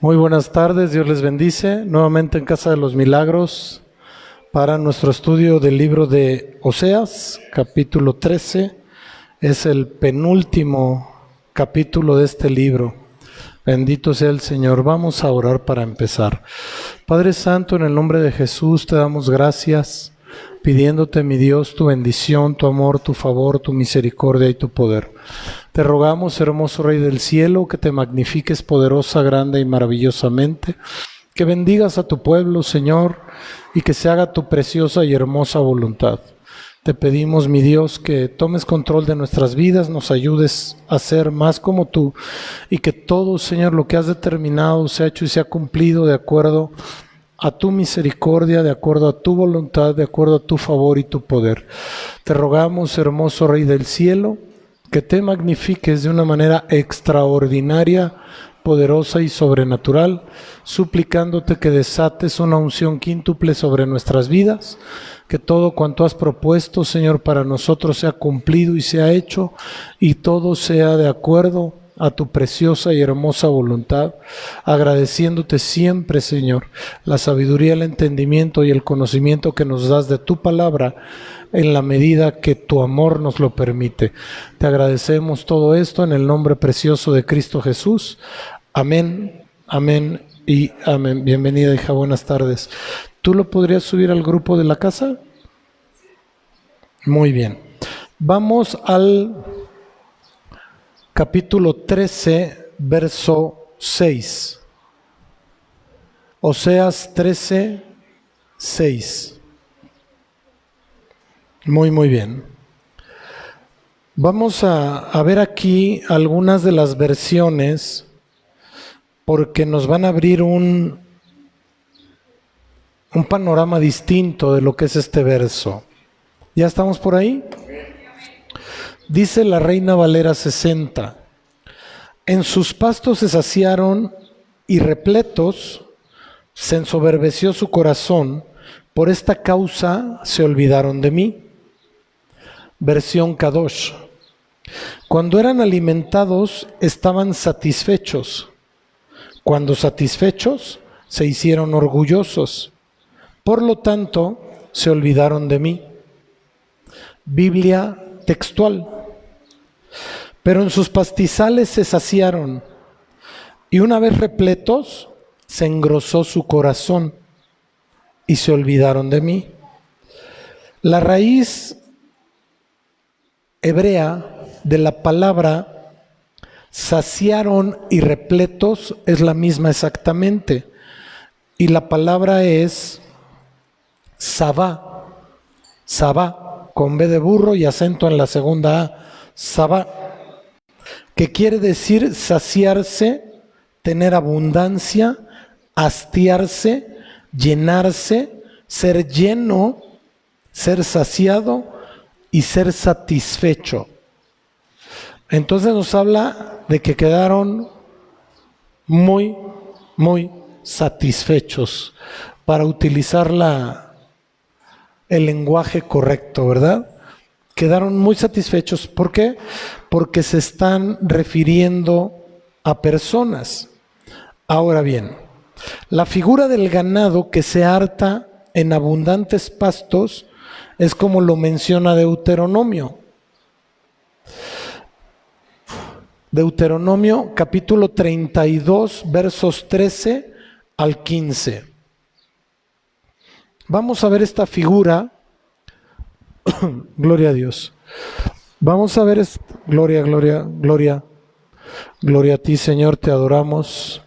Muy buenas tardes, Dios les bendice. Nuevamente en Casa de los Milagros para nuestro estudio del libro de Oseas, capítulo 13. Es el penúltimo capítulo de este libro. Bendito sea el Señor. Vamos a orar para empezar. Padre Santo, en el nombre de Jesús te damos gracias, pidiéndote, mi Dios, tu bendición, tu amor, tu favor, tu misericordia y tu poder. Te rogamos, hermoso Rey del cielo, que te magnifiques poderosa, grande y maravillosamente, que bendigas a tu pueblo, Señor, y que se haga tu preciosa y hermosa voluntad. Te pedimos, mi Dios, que tomes control de nuestras vidas, nos ayudes a ser más como tú, y que todo, Señor, lo que has determinado sea hecho y sea cumplido de acuerdo a tu misericordia, de acuerdo a tu voluntad, de acuerdo a tu favor y tu poder. Te rogamos, hermoso Rey del cielo, que te magnifiques de una manera extraordinaria, poderosa y sobrenatural, suplicándote que desates una unción quíntuple sobre nuestras vidas, que todo cuanto has propuesto, Señor, para nosotros sea cumplido y sea hecho, y todo sea de acuerdo a tu preciosa y hermosa voluntad, agradeciéndote siempre, Señor, la sabiduría, el entendimiento y el conocimiento que nos das de tu palabra, en la medida que tu amor nos lo permite. Te agradecemos todo esto en el nombre precioso de Cristo Jesús. Amén, amén y amén. Bienvenida, hija, buenas tardes. ¿Tú lo podrías subir al grupo de la casa? Muy bien. Vamos al capítulo 13, verso 6. Oseas 13, 6. Muy bien. Vamos a ver aquí algunas de las versiones porque nos van a abrir un panorama distinto de lo que es este verso. ¿Ya estamos por ahí? Dice la Reina Valera 60. En sus pastos se saciaron y repletos se ensoberbeció su corazón, por esta causa se olvidaron de mí. Versión Kadosh. Cuando eran alimentados estaban satisfechos. Cuando satisfechos se hicieron orgullosos. Por lo tanto, se olvidaron de mí. Biblia textual. Pero en sus pastizales se saciaron, y una vez repletos, se engrosó su corazón, y se olvidaron de mí. La raíz hebrea de la palabra saciaron y repletos es la misma exactamente, y la palabra es sabá, sabá, con B de burro y acento en la segunda A, sabá, que quiere decir saciarse, tener abundancia, hastiarse, llenarse, ser lleno, ser saciado y ser satisfecho. Entonces nos habla de que quedaron muy satisfechos, para utilizar el lenguaje correcto, ¿verdad? Quedaron muy satisfechos. ¿Por qué? Porque se están refiriendo a personas. Ahora bien, la figura del ganado que se harta en abundantes pastos es como lo menciona Deuteronomio. Deuteronomio capítulo 32, versos 13 al 15. Vamos a ver esta figura. Gloria a Dios. Vamos a ver, gloria a ti, Señor, te adoramos,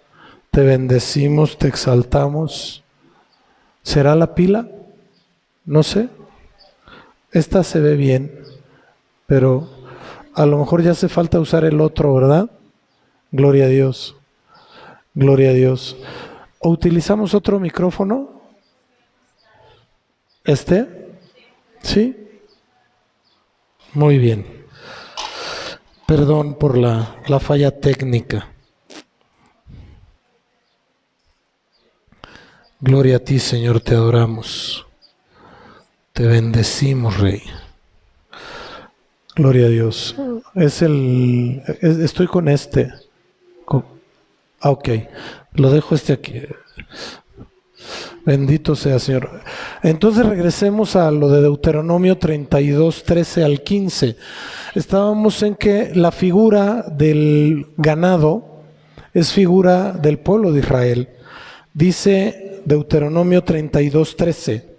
te bendecimos, te exaltamos. ¿Será la pila? No sé. Esta se ve bien, pero a lo mejor ya hace falta usar el otro, ¿verdad? Gloria a Dios. Gloria a Dios. ¿O utilizamos otro micrófono? ¿Sí? Muy bien. Perdón por la falla técnica. Gloria a ti, Señor, te adoramos. Te bendecimos, Rey. Gloria a Dios. Estoy con Ok, lo dejo aquí. Bendito sea, Señor. Entonces regresemos a lo de Deuteronomio 32, 13 al 15. Estábamos en que la figura del ganado es figura del pueblo de Israel. Dice Deuteronomio 32, 13.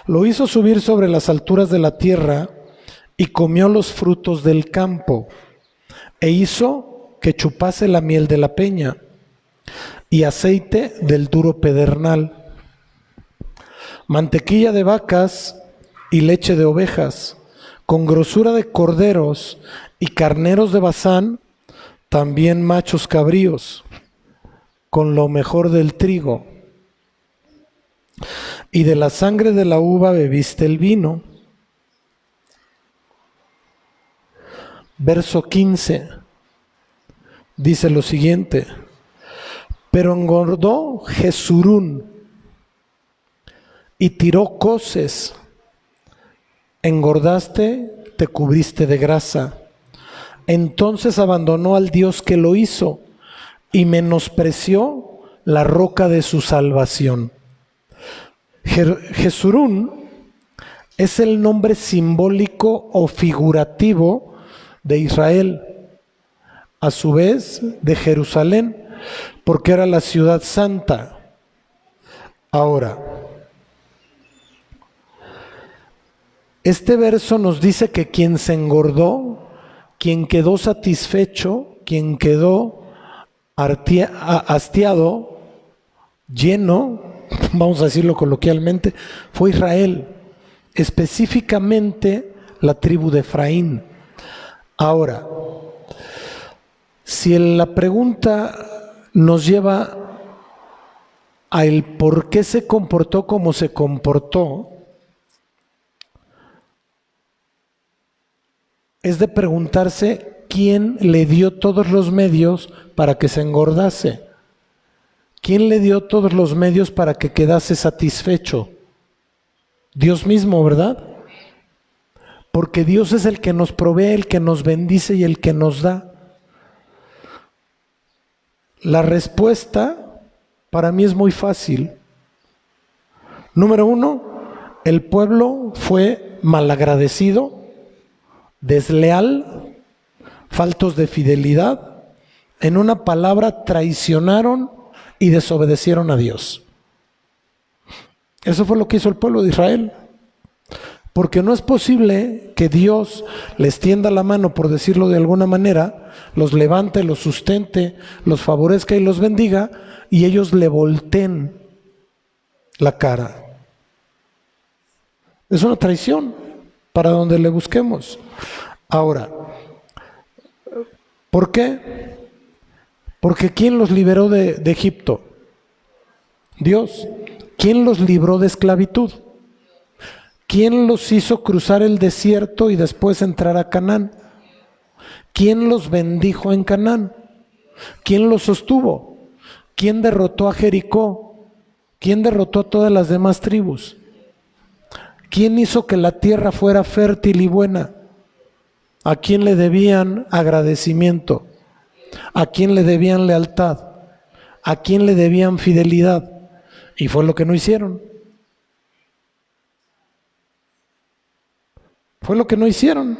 Lo hizo subir sobre las alturas de la tierra y comió los frutos del campo, e hizo que chupase la miel de la peña y aceite del duro pedernal, mantequilla de vacas y leche de ovejas, con grosura de corderos y carneros de Basán, también machos cabríos, con lo mejor del trigo. Y de la sangre de la uva bebiste el vino. Verso 15 dice lo siguiente: pero engordó Jesurún y tiró coces. Engordaste, te cubriste de grasa. Entonces abandonó al Dios que lo hizo y menospreció la roca de su salvación. Jesurún es el nombre simbólico o figurativo de Israel, a su vez de Jerusalén, porque era la ciudad santa. Ahora, este verso nos dice que quien se engordó, quien quedó satisfecho, quien quedó hastiado, lleno, vamos a decirlo coloquialmente, fue Israel, específicamente la tribu de Efraín. Ahora, si la pregunta nos lleva a el por qué se comportó como se comportó, es de preguntarse quién le dio todos los medios para que se engordase. ¿Quién le dio todos los medios para que quedase satisfecho? Dios mismo, ¿verdad? Porque Dios es el que nos provee, el que nos bendice y el que nos da. La respuesta para mí es muy fácil. Número uno, el pueblo fue malagradecido, desleal, faltos de fidelidad. En una palabra, traicionaron y desobedecieron a Dios. Eso fue lo que hizo el pueblo de Israel. Porque no es posible que Dios les tienda la mano, por decirlo de alguna manera, los levante, los sustente, los favorezca y los bendiga, y ellos le volteen la cara. Es una traición para donde le busquemos. Ahora, ¿por qué? Porque ¿quién los liberó de Egipto? Dios. ¿Quién los libró de esclavitud? ¿Quién los hizo cruzar el desierto y después entrar a Canaán? ¿Quién los bendijo en Canaán? ¿Quién los sostuvo? ¿Quién derrotó a Jericó? ¿Quién derrotó a todas las demás tribus? ¿Quién hizo que la tierra fuera fértil y buena? ¿A quién le debían agradecimiento? ¿A quién le debían lealtad? ¿A quién le debían fidelidad? Y fue lo que no hicieron. Fue lo que no hicieron.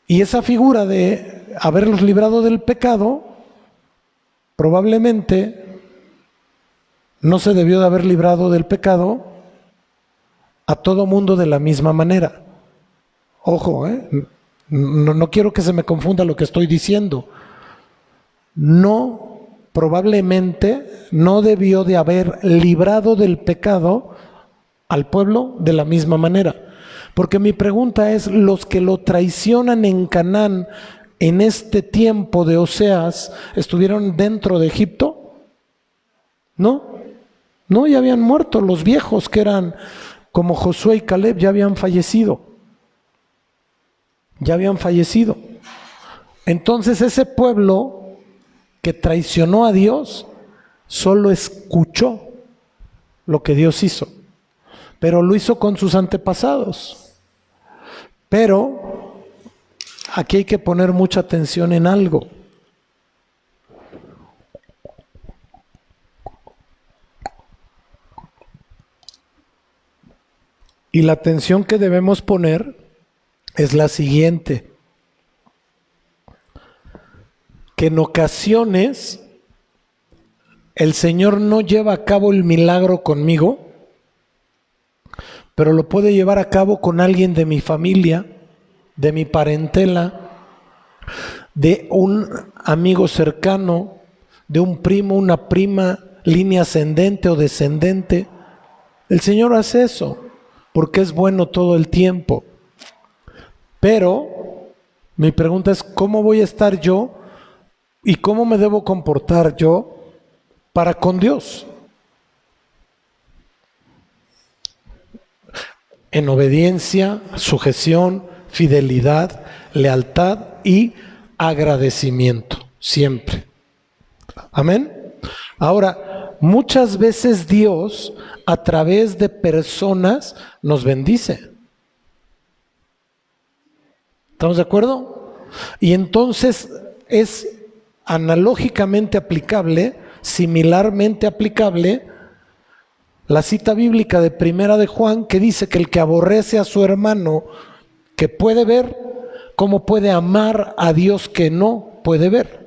Y esa figura de haberlos librado del pecado, probablemente no se debió de haber librado del pecado a todo mundo de la misma manera. Ojo, no quiero que se me confunda lo que estoy diciendo. No, probablemente no debió de haber librado del pecado al pueblo de la misma manera. Porque mi pregunta es, ¿los que lo traicionan en Canaán en este tiempo de Oseas estuvieron dentro de Egipto? No, ya habían muerto. Los viejos que eran como Josué y Caleb ya habían fallecido. Entonces ese pueblo que traicionó a Dios solo escuchó lo que Dios hizo, pero lo hizo con sus antepasados. Pero aquí hay que poner mucha atención en algo. Y la atención que debemos poner es la siguiente: que en ocasiones el Señor no lleva a cabo el milagro conmigo, pero lo puede llevar a cabo con alguien de mi familia, de mi parentela, de un amigo cercano, de un primo, una prima, línea ascendente o descendente. El Señor hace eso porque es bueno todo el tiempo. Pero mi pregunta es: ¿cómo voy a estar yo y cómo me debo comportar yo para con Dios? En obediencia, sujeción, fidelidad, lealtad y agradecimiento, siempre. Amén. Ahora, muchas veces Dios, a través de personas, nos bendice. ¿Estamos de acuerdo? Y entonces es analógicamente aplicable, similarmente aplicable, la cita bíblica de Primera de Juan, que dice que el que aborrece a su hermano que puede ver, ¿cómo puede amar a Dios que no puede ver?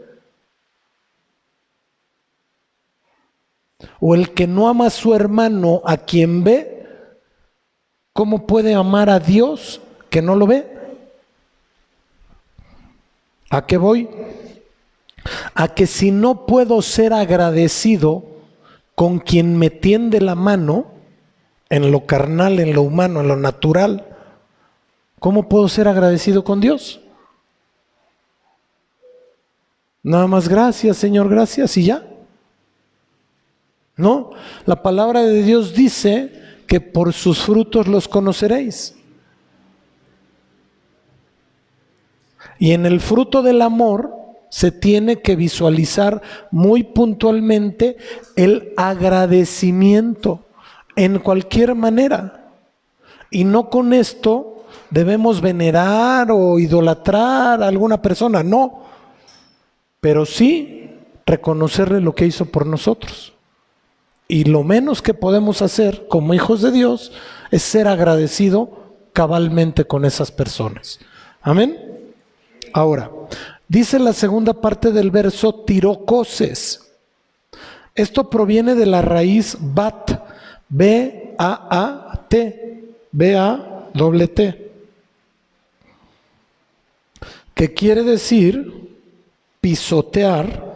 O el que no ama a su hermano a quien ve, ¿cómo puede amar a Dios que no lo ve? ¿A qué voy? A que si no puedo ser agradecido con quien me tiende la mano, en lo carnal, en lo humano, en lo natural, ¿cómo puedo ser agradecido con Dios? Nada más gracias, Señor, gracias y ya. No, la palabra de Dios dice que por sus frutos los conoceréis. Y en el fruto del amor se tiene que visualizar muy puntualmente el agradecimiento en cualquier manera. Y no con esto debemos venerar o idolatrar a alguna persona, no. Pero sí reconocerle lo que hizo por nosotros. Y lo menos que podemos hacer como hijos de Dios es ser agradecido cabalmente con esas personas. Amén. Ahora, dice la segunda parte del verso, tiró coces. Esto proviene de la raíz bat, B-A-A-T, B-A-T, que quiere decir pisotear,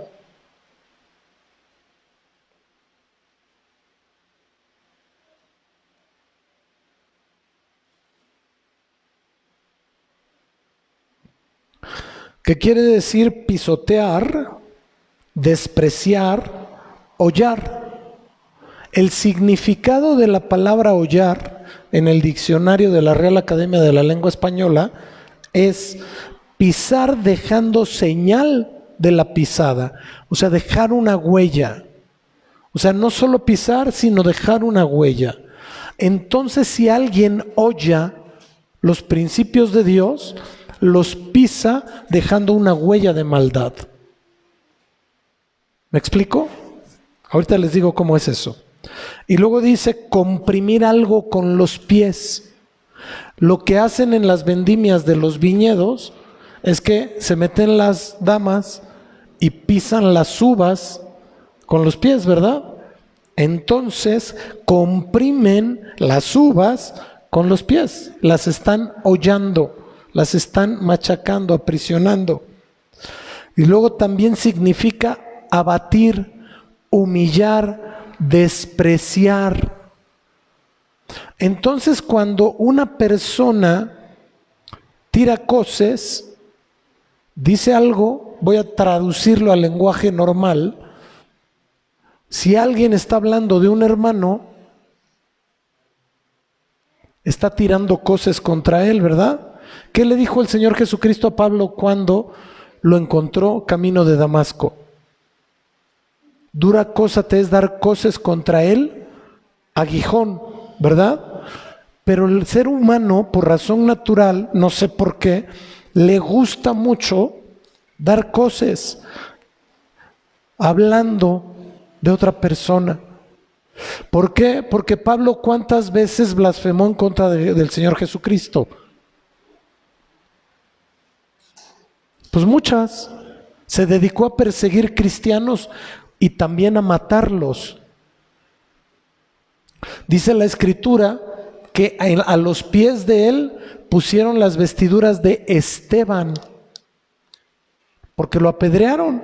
que quiere decir pisotear, despreciar, hollar. El significado de la palabra hollar en el diccionario de la Real Academia de la Lengua Española es pisar dejando señal de la pisada, o sea, dejar una huella. O sea, no solo pisar, sino dejar una huella. Entonces, si alguien holla los principios de Dios, los pisa dejando una huella de maldad. ¿Me explico? Ahorita les digo cómo es eso. Y luego dice comprimir algo con los pies. Lo que hacen en las vendimias de los viñedos es que se meten las damas y pisan las uvas con los pies, ¿verdad? Entonces comprimen las uvas con los pies, las están hollando, las están machacando, aprisionando. Y luego también significa abatir, humillar, despreciar. Entonces, cuando una persona tira coces, dice algo, voy a traducirlo al lenguaje normal. Si alguien está hablando de un hermano, está tirando coces contra él, ¿verdad? ¿Qué le dijo el Señor Jesucristo a Pablo cuando lo encontró camino de Damasco? Dura cosa te es dar coces contra él, aguijón, ¿verdad? Pero el ser humano, por razón natural, no sé por qué, le gusta mucho dar coces, hablando de otra persona. ¿Por qué? Porque Pablo, ¿cuántas veces blasfemó en contra del Señor Jesucristo? Pues muchas. Se dedicó a perseguir cristianos y también a matarlos. Dice la Escritura que a los pies de él pusieron las vestiduras de Esteban, porque lo apedrearon.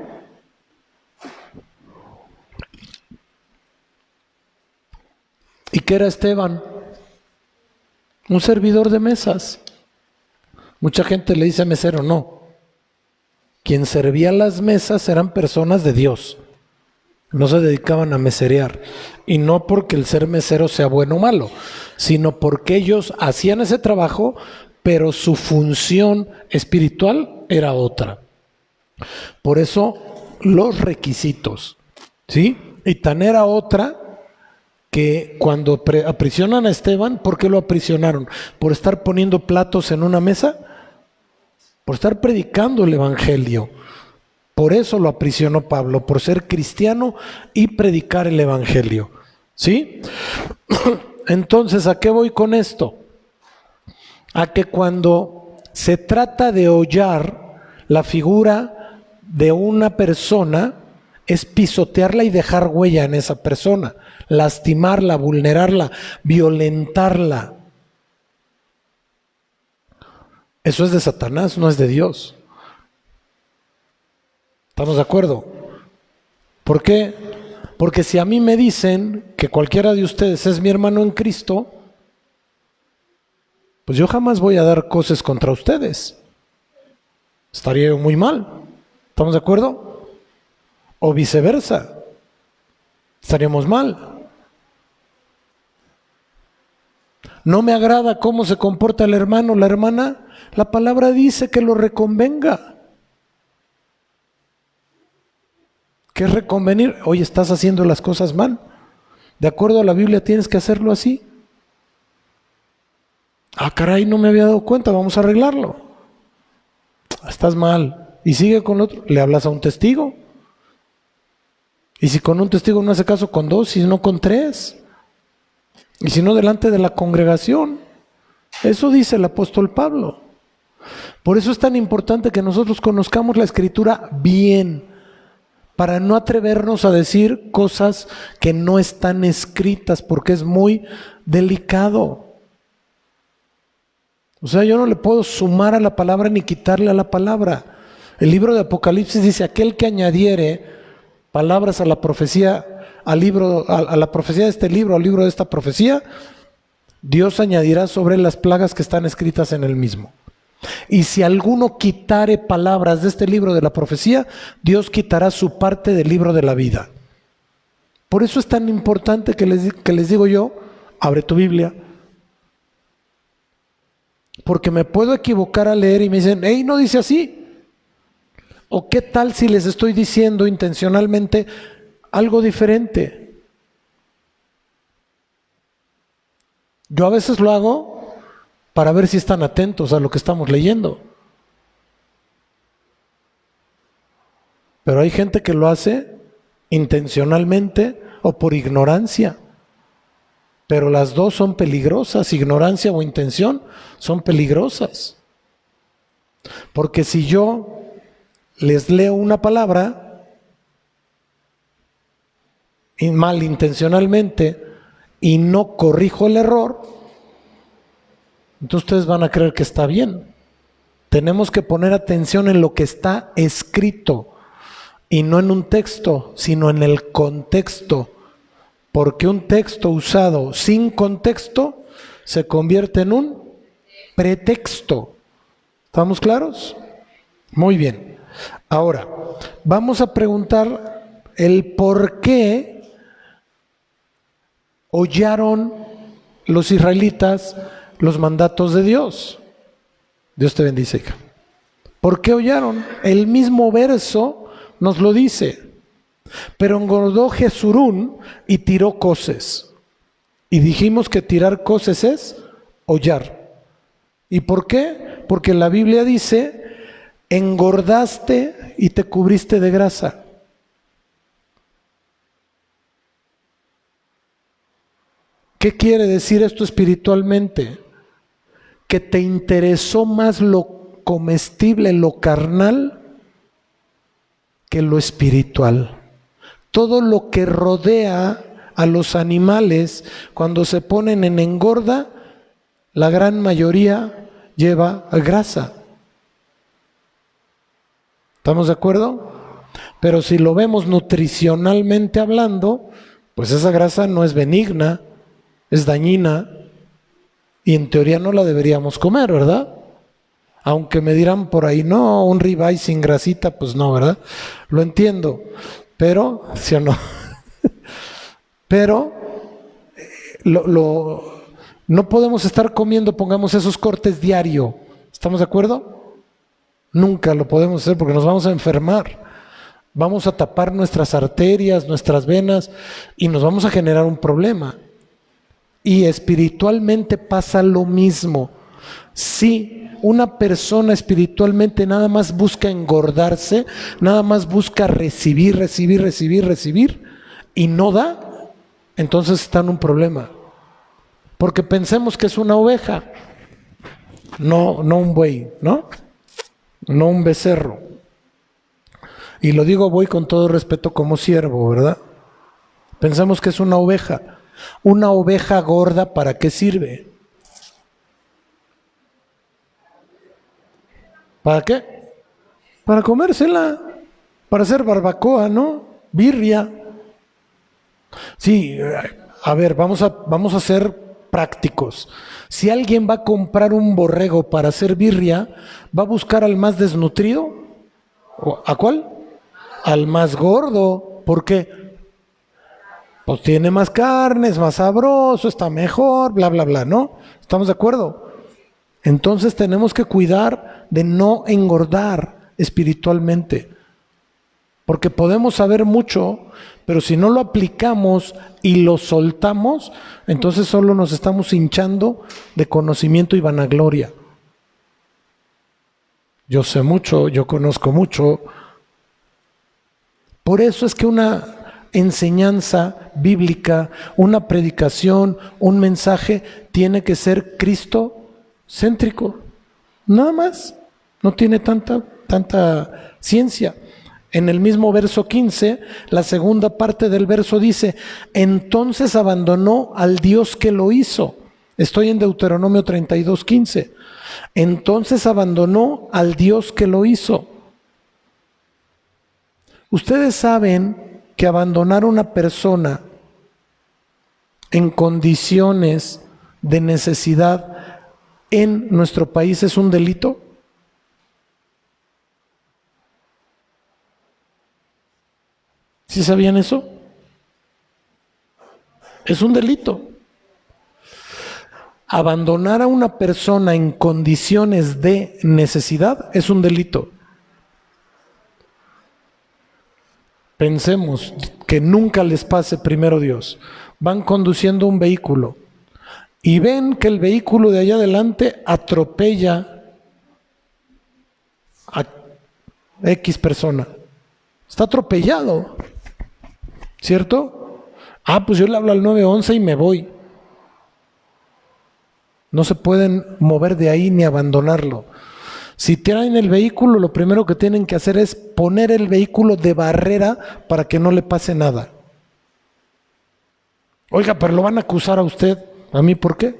¿Y qué era Esteban? Un servidor de mesas. Mucha gente le dice mesero, no. Quien servía las mesas eran personas de Dios. No se dedicaban a meserear. Y no porque el ser mesero sea bueno o malo, sino porque ellos hacían ese trabajo, pero su función espiritual era otra. Por eso los requisitos, ¿sí? Y tan era otra que cuando aprisionan a Esteban, ¿por qué lo aprisionaron? ¿Por estar poniendo platos en una mesa? Por estar predicando el evangelio. Por eso lo aprisionó Pablo, por ser cristiano y predicar el evangelio. ¿Sí? Entonces, ¿a qué voy con esto? A que cuando se trata de hollar la figura de una persona, es pisotearla y dejar huella en esa persona, lastimarla, vulnerarla, violentarla. Eso es de Satanás, no es de Dios. ¿Estamos de acuerdo? ¿Por qué? Porque si a mí me dicen que cualquiera de ustedes es mi hermano en Cristo, pues yo jamás voy a dar cosas contra ustedes. Estaría yo muy mal. ¿Estamos de acuerdo? O viceversa. Estaríamos mal. No me agrada cómo se comporta el hermano, la hermana. La palabra dice que lo reconvenga. ¿Qué es reconvenir? Oye, estás haciendo las cosas mal. De acuerdo a la Biblia tienes que hacerlo así. Ah, caray, no me había dado cuenta, vamos a arreglarlo. Estás mal. Y sigue con otro, le hablas a un testigo. Y si con un testigo no hace caso, con dos, si no con tres. Y si no, delante de la congregación. Eso dice el apóstol Pablo. Por eso es tan importante que nosotros conozcamos la Escritura bien, para no atrevernos a decir cosas que no están escritas, porque es muy delicado. O sea, yo no le puedo sumar a la palabra ni quitarle a la palabra. El libro de Apocalipsis dice, aquel que añadiere palabras a la profecía, al libro, a la profecía de este libro, al libro de esta profecía, Dios añadirá sobre las plagas que están escritas en el mismo. Y si alguno quitare palabras de este libro de la profecía, Dios quitará su parte del libro de la vida. Por eso es tan importante que les digo yo, abre tu Biblia. Porque me puedo equivocar al leer y me dicen, hey, no dice así. O qué tal si les estoy diciendo intencionalmente algo diferente. Yo a veces lo hago para ver si están atentos a lo que estamos leyendo. Pero hay gente que lo hace intencionalmente o por ignorancia. Pero las dos son peligrosas, ignorancia o intención son peligrosas. Porque si yo les leo una palabra malintencionalmente y no corrijo el error, entonces ustedes van a creer que está bien. Tenemos que poner atención en lo que está escrito y no en un texto, sino en el contexto. Porque un texto usado sin contexto se convierte en un pretexto. ¿Estamos claros? Muy bien. Ahora, vamos a preguntar el por qué hollaron los israelitas los mandatos de Dios. Dios te bendice, hija. ¿Por qué hollaron? El mismo verso nos lo dice. Pero engordó Jesurún y tiró coces. Y dijimos que tirar coces es hollar. ¿Y por qué? Porque la Biblia dice, engordaste y te cubriste de grasa. ¿Qué quiere decir esto espiritualmente? Que te interesó más lo comestible, lo carnal, que lo espiritual. Todo lo que rodea a los animales, cuando se ponen en engorda, la gran mayoría lleva grasa. ¿Estamos de acuerdo? Pero si lo vemos nutricionalmente hablando, pues esa grasa no es benigna, es dañina y en teoría no la deberíamos comer, ¿verdad? Aunque me dirán por ahí, no, un ribeye sin grasita, pues no, ¿verdad? Lo entiendo, pero, ¿sí o no? Pero no podemos estar comiendo, pongamos esos cortes diario. ¿Estamos de acuerdo? Nunca lo podemos hacer porque nos vamos a enfermar. Vamos a tapar nuestras arterias, nuestras venas y nos vamos a generar un problema. Y espiritualmente pasa lo mismo. Si una persona espiritualmente nada más busca engordarse, nada más busca recibir y no da, entonces está en un problema. Porque pensemos que es una oveja, no un buey, ¿no? No un becerro. Y lo digo voy con todo respeto como siervo, ¿verdad? Pensemos que es una oveja. Una oveja gorda, ¿para qué sirve? ¿Para qué? Para comérsela, para hacer barbacoa, ¿no? Birria. Sí, a ver, vamos a ser prácticos. Si alguien va a comprar un borrego para hacer birria, ¿va a buscar al más desnutrido? ¿A cuál? Al más gordo. ¿Por qué? Pues tiene más carne, es más sabroso, está mejor, bla, bla, bla, ¿no? ¿Estamos de acuerdo? Entonces tenemos que cuidar de no engordar espiritualmente. Porque podemos saber mucho, pero si no lo aplicamos y lo soltamos, entonces solo nos estamos hinchando de conocimiento y vanagloria. Yo sé mucho, yo conozco mucho. Por eso es que una enseñanza bíblica, una predicación, un mensaje, tiene que ser Cristo-céntrico. Nada más. No tiene tanta ciencia. En el mismo verso 15, la segunda parte del verso dice, entonces abandonó al Dios que lo hizo. Estoy en Deuteronomio 32:15. Entonces abandonó al Dios que lo hizo. Ustedes saben que abandonar a una persona en condiciones de necesidad en nuestro país es un delito. ¿Sí sabían eso? Es un delito. Abandonar a una persona en condiciones de necesidad es un delito. Pensemos que nunca les pase primero Dios. Van conduciendo un vehículo y ven que el vehículo de allá adelante atropella a X persona. Está atropellado, ¿cierto? Pues yo le hablo al 911 y me voy. No se pueden mover de ahí ni abandonarlo. Si traen el vehículo, lo primero que tienen que hacer es poner el vehículo de barrera para que no le pase nada. Oiga, pero lo van a acusar a usted. ¿A mí por qué?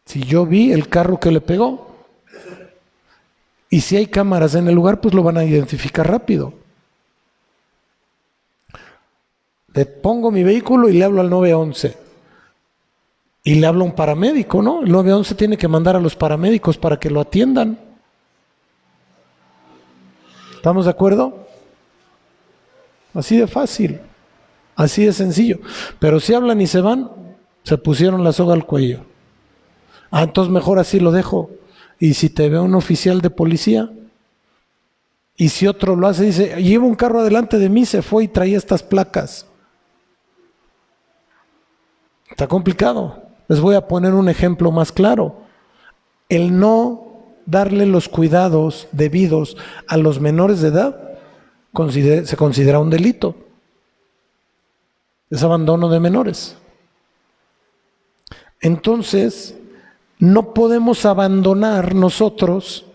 Si yo vi el carro que le pegó. Y si hay cámaras en el lugar, pues lo van a identificar rápido. Le pongo mi vehículo y le hablo al 911. Y le hablo a un paramédico, ¿no? El 911 tiene que mandar a los paramédicos para que lo atiendan. ¿Estamos de acuerdo? Así de fácil, así de sencillo. Pero si hablan y se van, se pusieron la soga al cuello. Entonces mejor así lo dejo. Y si te ve un oficial de policía, y si otro lo hace, dice, lleva un carro adelante de mí, se fue y traía estas placas. Está complicado. Les voy a poner un ejemplo más claro. El no darle los cuidados debidos a los menores de edad se considera un delito. es abandono de menores. Entonces, no podemos abandonar nosotros,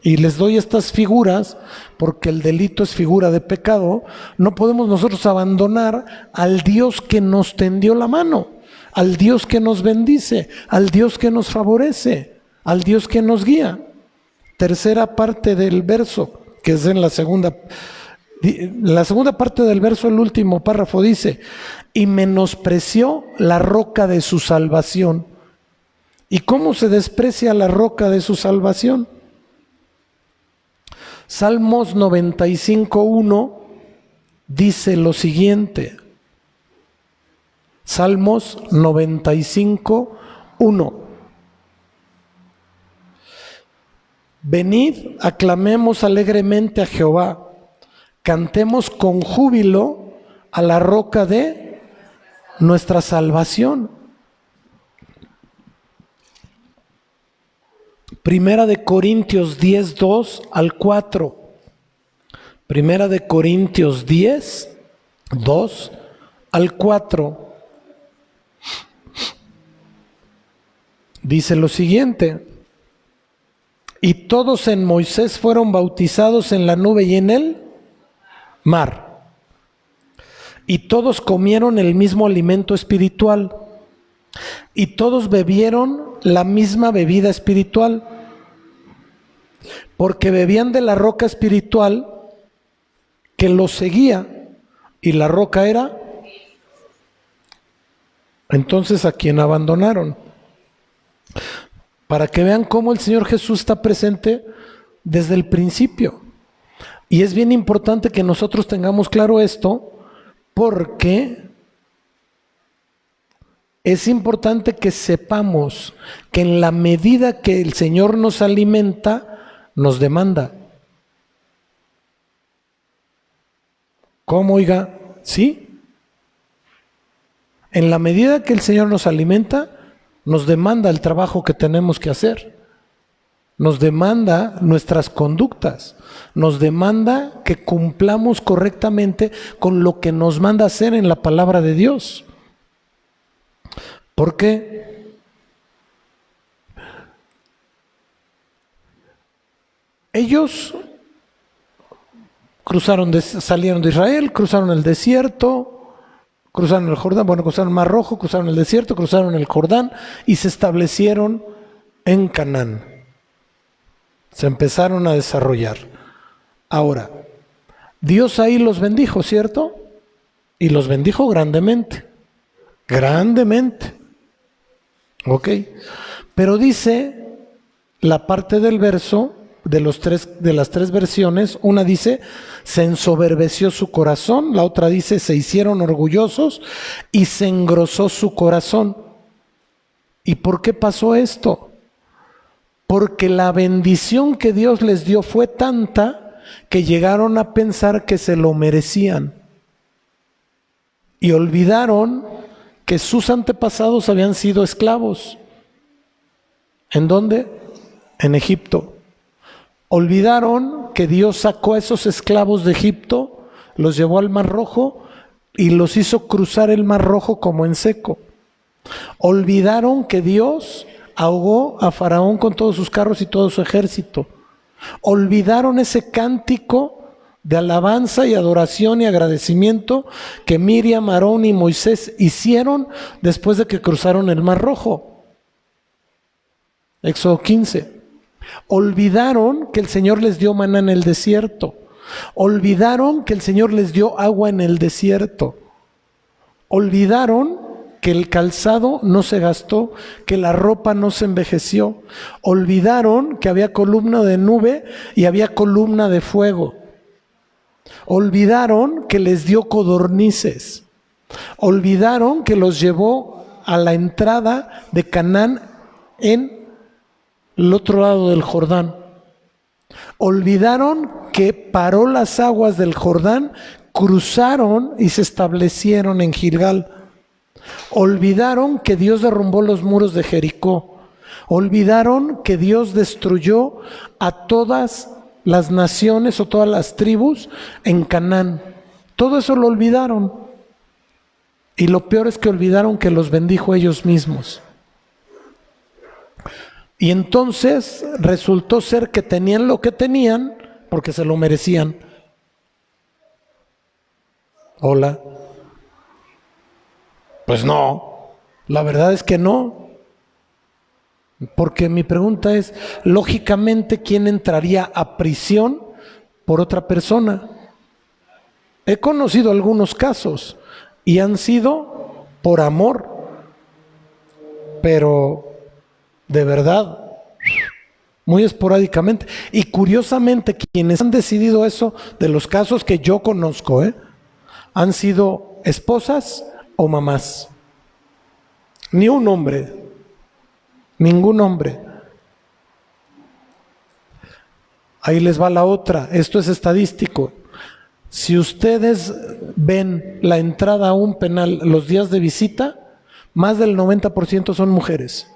y les doy estas figuras porque el delito es figura de pecado, no podemos nosotros abandonar al Dios que nos tendió la mano, al Dios que nos bendice, al Dios que nos favorece, al Dios que nos guía. Tercera parte del verso, que es en la segunda parte del verso, el último párrafo dice: y menospreció la roca de su salvación. ¿Y cómo se desprecia la roca de su salvación? Salmos 95:1 dice lo siguiente. Salmos 95:1. Venid, aclamemos alegremente a Jehová, cantemos con júbilo a la roca de nuestra salvación. Primera de Corintios 10, 2 al 4. Primera de Corintios 10, 2 al 4. Dice lo siguiente: y todos en Moisés fueron bautizados en la nube y en el mar. Y todos comieron el mismo alimento espiritual. Y todos bebieron la misma bebida espiritual, porque bebían de la roca espiritual que los seguía, y la roca era. Entonces, ¿a quién abandonaron? Para que vean cómo el Señor Jesús está presente desde el principio. Y es bien importante que nosotros tengamos claro esto, porque es importante que sepamos que en la medida que el Señor nos alimenta, nos demanda. ¿Cómo, oiga? ¿Sí? En la medida que el Señor nos alimenta, nos demanda el trabajo que tenemos que hacer. Nos demanda nuestras conductas. Nos demanda que cumplamos correctamente con lo que nos manda hacer en la palabra de Dios. ¿Por qué? Ellos salieron de Israel, cruzaron el desierto, cruzaron el Jordán, cruzaron el Mar Rojo, cruzaron el desierto, cruzaron el Jordán y se establecieron en Canaán. Se empezaron a desarrollar. Ahora, Dios ahí los bendijo, ¿cierto? Y los bendijo grandemente. Grandemente. ¿Ok? Pero dice la parte del verso, de las tres versiones, una dice, se ensoberbeció su corazón, la otra dice, se hicieron orgullosos y se engrosó su corazón. ¿Y por qué pasó esto? Porque la bendición que Dios les dio fue tanta que llegaron a pensar que se lo merecían. Y olvidaron que sus antepasados habían sido esclavos. ¿En dónde? En Egipto. Olvidaron que Dios sacó a esos esclavos de Egipto, los llevó al Mar Rojo y los hizo cruzar el Mar Rojo como en seco. Olvidaron que Dios ahogó a Faraón con todos sus carros y todo su ejército. Olvidaron ese cántico de alabanza y adoración y agradecimiento que Miriam, Aarón y Moisés hicieron después de que cruzaron el Mar Rojo. Éxodo 15. Olvidaron que el Señor les dio maná en el desierto. Olvidaron que el Señor les dio agua en el desierto. Olvidaron que el calzado no se gastó, que la ropa no se envejeció. Olvidaron que había columna de nube y había columna de fuego. Olvidaron que les dio codornices. Olvidaron que los llevó a la entrada de Canaán en el otro lado del Jordán. Olvidaron que paró las aguas del Jordán, cruzaron y se establecieron en Gilgal. Olvidaron que Dios derrumbó los muros de Jericó. Olvidaron que Dios destruyó a todas las naciones o todas las tribus en Canaán. Todo eso lo olvidaron. Y lo peor es que olvidaron que los bendijo ellos mismos. Y entonces resultó ser que tenían lo que tenían porque se lo merecían. Hola. Pues no, la verdad es que no. Porque mi pregunta es, lógicamente, ¿quién entraría a prisión por otra persona? He conocido algunos casos y han sido por amor, pero de verdad, muy esporádicamente. Y curiosamente, quienes han decidido eso, de los casos que yo conozco, han sido esposas o mamás. Ni un hombre, ningún hombre. Ahí les va la otra, esto es estadístico. Si ustedes ven la entrada a un penal los días de visita, más del 90% son mujeres.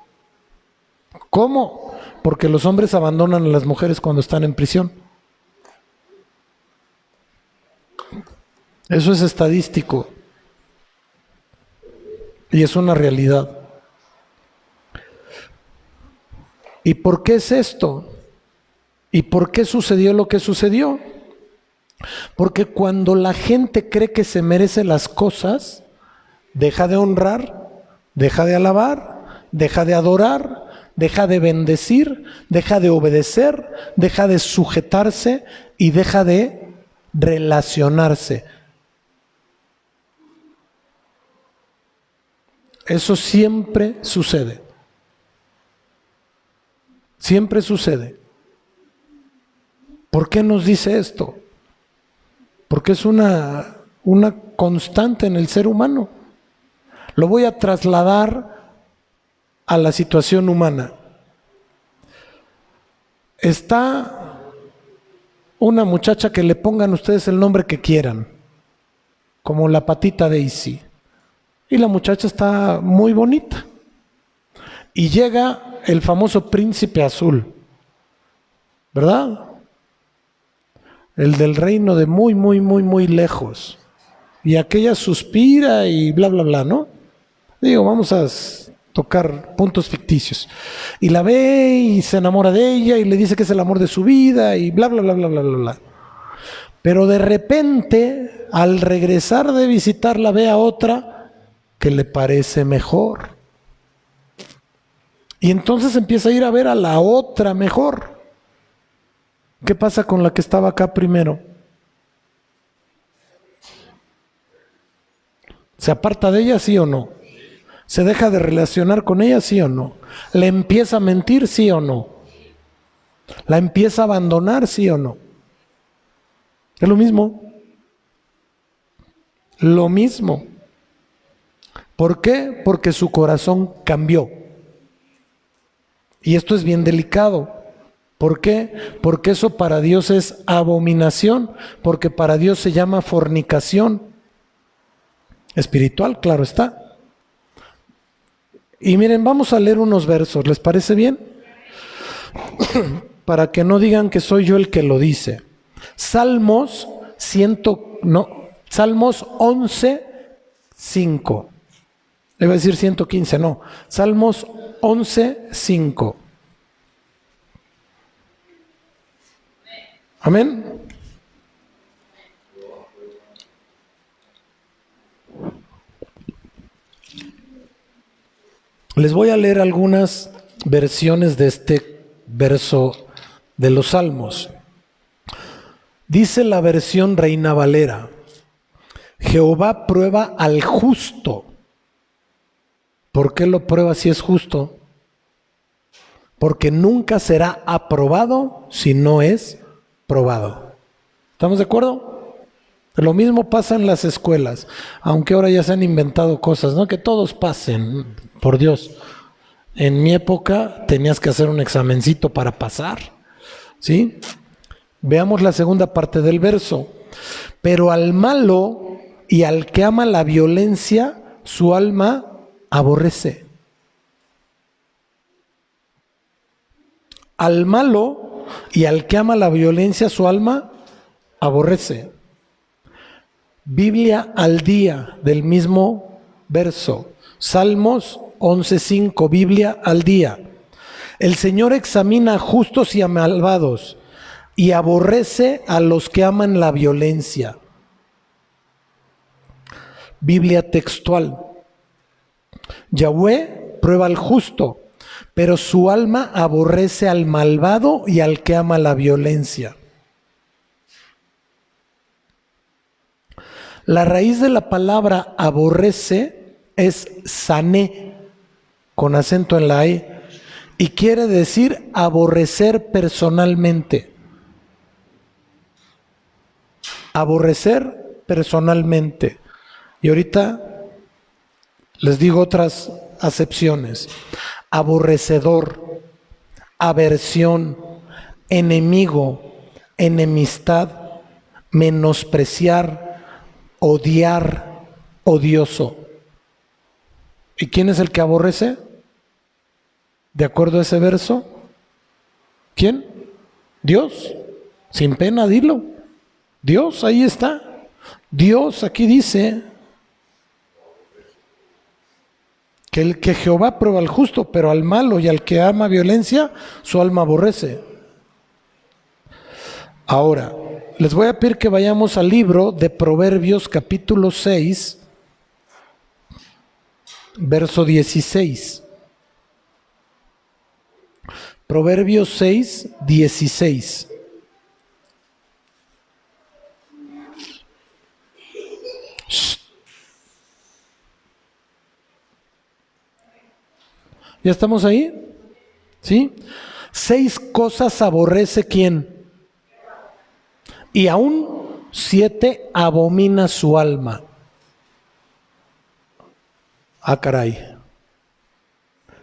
¿Cómo? Porque los hombres abandonan a las mujeres cuando están en prisión. Eso es estadístico. Y es una realidad. ¿Y por qué es esto? ¿Y por qué sucedió lo que sucedió? Porque cuando la gente cree que se merece las cosas, deja de honrar, deja de alabar, deja de adorar, deja de bendecir, deja de obedecer, deja de sujetarse y deja de relacionarse. Eso siempre sucede. Siempre sucede. ¿Por qué nos dice esto? Porque es una constante en el ser humano. Lo voy a trasladar a la situación humana. Está una muchacha que le pongan ustedes el nombre que quieran, como la Patita Daisy. Y la muchacha está muy bonita. Y llega el famoso príncipe azul, ¿verdad? El del reino de muy, muy, muy, muy lejos. Y aquella suspira y bla, bla, bla, ¿no? Digo, vamos a tocar puntos ficticios. Y la ve y se enamora de ella y le dice que es el amor de su vida y bla, bla, bla, bla, bla, bla, bla. Pero de repente, al regresar de visitarla, ve a otra que le parece mejor. Y entonces empieza a ir a ver a la otra mejor. ¿Qué pasa con la que estaba acá primero? ¿Se aparta de ella, sí o no? ¿Se deja de relacionar con ella, sí o no? ¿Le empieza a mentir, sí o no? ¿La empieza a abandonar, sí o no? Es lo mismo. Lo mismo. ¿Por qué? Porque su corazón cambió. Y esto es bien delicado. ¿Por qué? Porque eso para Dios es abominación, porque para Dios se llama fornicación espiritual, claro está. Y miren, vamos a leer unos versos, ¿les parece bien? Para que no digan que soy yo el que lo dice. Salmos 11:5. Le iba a decir 115, no. Salmos 11:5. Amén. Les voy a leer algunas versiones de este verso de los Salmos. Dice la versión Reina Valera: Jehová prueba al justo. ¿Por qué lo prueba si es justo? Porque nunca será aprobado si no es probado. ¿Estamos de acuerdo? Lo mismo pasa en las escuelas, aunque ahora ya se han inventado cosas, ¿no? Que todos pasen, por Dios. En mi época tenías que hacer un examencito para pasar, ¿sí? Veamos la segunda parte del verso. Pero al malo y al que ama la violencia, su alma aborrece. Al malo y al que ama la violencia, su alma aborrece. Biblia al día del mismo verso. Salmos 11:5, Biblia al día. El Señor examina a justos y a malvados y aborrece a los que aman la violencia. Biblia textual. Yahweh prueba al justo, pero su alma aborrece al malvado y al que ama la violencia. La raíz de la palabra aborrece es sané, con acento en la E, y quiere decir aborrecer personalmente. Aborrecer personalmente. Y ahorita les digo otras acepciones. Aborrecedor, aversión, enemigo, enemistad, menospreciar, odiar, odioso. ¿Y quién es el que aborrece? De acuerdo a ese verso, ¿quién? Dios. Sin pena, dilo. Dios, ahí está. Dios aquí dice que Jehová prueba al justo, pero al malo y al que ama violencia, su alma aborrece. Ahora, les voy a pedir que vayamos al libro de Proverbios capítulo 6, verso 16. Proverbios 6, 16. ¿Ya estamos ahí? ¿Sí? 6 cosas aborrece ¿quién? Y aún 7 abomina su alma. Ah, caray.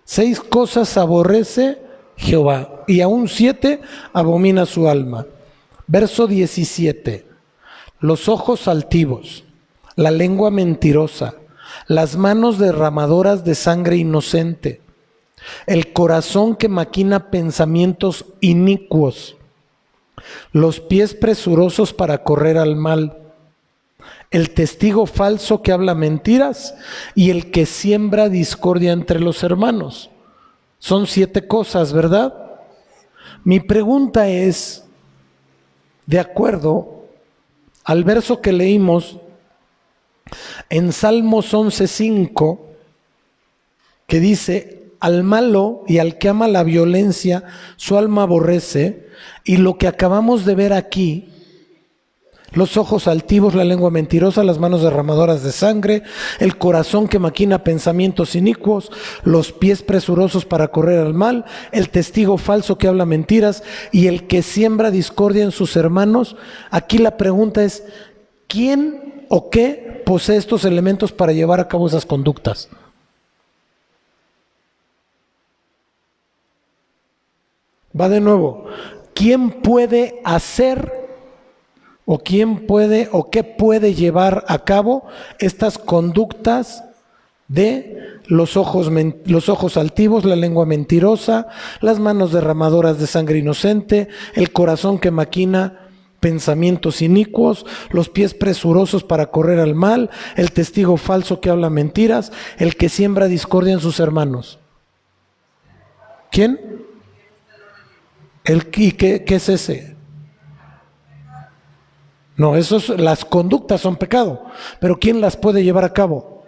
6 cosas aborrece Jehová, y aún 7 abomina su alma. Verso 17. Los ojos altivos, la lengua mentirosa, las manos derramadoras de sangre inocente, el corazón que maquina pensamientos inicuos, los pies presurosos para correr al mal, el testigo falso que habla mentiras y el que siembra discordia entre los hermanos. Son 7 cosas, ¿verdad? Mi pregunta es, de acuerdo al verso que leímos en Salmos 11:5, que dice, al malo y al que ama la violencia, su alma aborrece, y lo que acabamos de ver aquí, los ojos altivos, la lengua mentirosa, las manos derramadoras de sangre, el corazón que maquina pensamientos inicuos, los pies presurosos para correr al mal, el testigo falso que habla mentiras y el que siembra discordia en sus hermanos. Aquí la pregunta es, ¿quién o qué posee estos elementos para llevar a cabo esas conductas? Va de nuevo. ¿Quién puede hacer o quién puede o qué puede llevar a cabo estas conductas de los ojos altivos, la lengua mentirosa, las manos derramadoras de sangre inocente, el corazón que maquina pensamientos inicuos, los pies presurosos para correr al mal, el testigo falso que habla mentiras, el que siembra discordia en sus hermanos? ¿Quién? ¿Qué es ese? No, las conductas son pecado, pero ¿quién las puede llevar a cabo?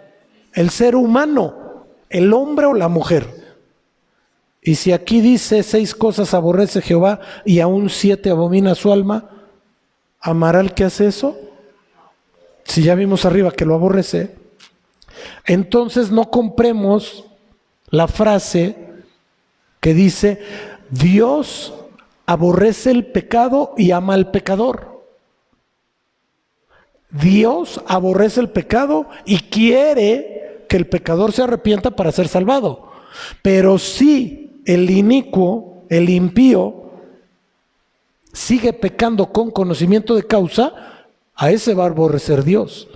El ser humano, el hombre o la mujer. Y si aquí dice 6 cosas aborrece Jehová y aún 7 abomina su alma, ¿amará el que hace eso? Si ya vimos arriba que lo aborrece, entonces no compremos la frase que dice Dios aborrece el pecado y ama al pecador. Dios aborrece el pecado y quiere que el pecador se arrepienta para ser salvado. Pero si el inicuo, el impío, sigue pecando con conocimiento de causa, a ese va a aborrecer Dios.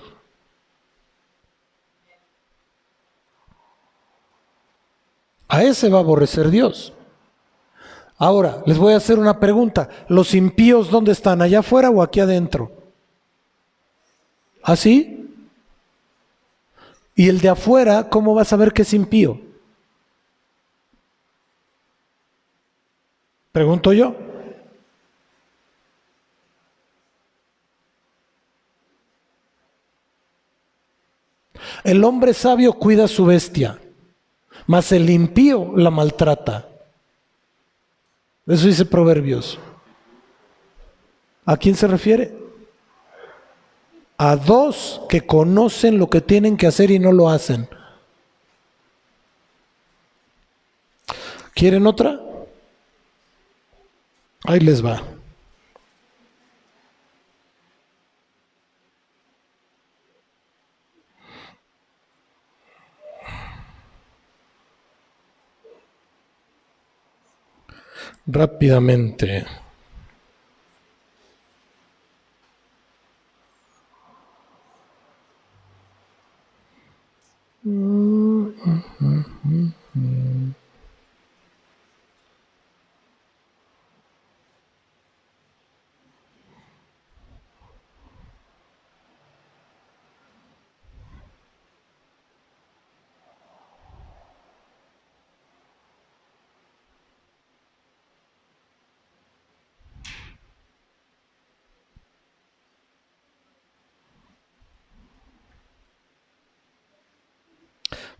A ese va a aborrecer Dios. Ahora, les voy a hacer una pregunta. ¿Los impíos dónde están? ¿Allá afuera o aquí adentro? ¿Así? Y el de afuera, ¿cómo va a saber que es impío? Pregunto yo. El hombre sabio cuida su bestia, mas el impío la maltrata. Eso dice Proverbios. ¿A quién se refiere? A dos que conocen lo que tienen que hacer y no lo hacen. ¿Quieren otra? Ahí les va. Rápidamente.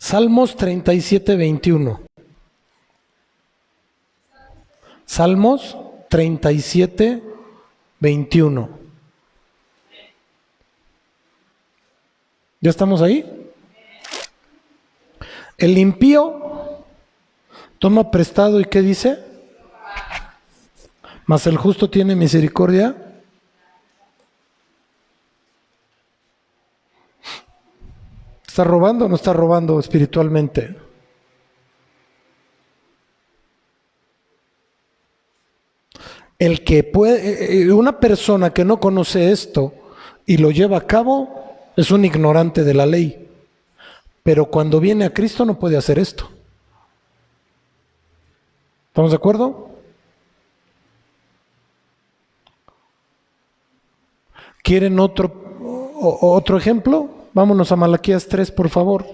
Salmos 37, 21. Salmos 37, 21. ¿Ya estamos ahí? El impío toma prestado y ¿qué dice? Mas el justo tiene misericordia. ¿Está robando o no está robando espiritualmente? El que puede, una persona que no conoce esto y lo lleva a cabo es un ignorante de la ley. Pero cuando viene a Cristo no puede hacer esto. ¿Estamos de acuerdo? ¿Quieren otro ejemplo? Vámonos a Malaquías 3, por favor.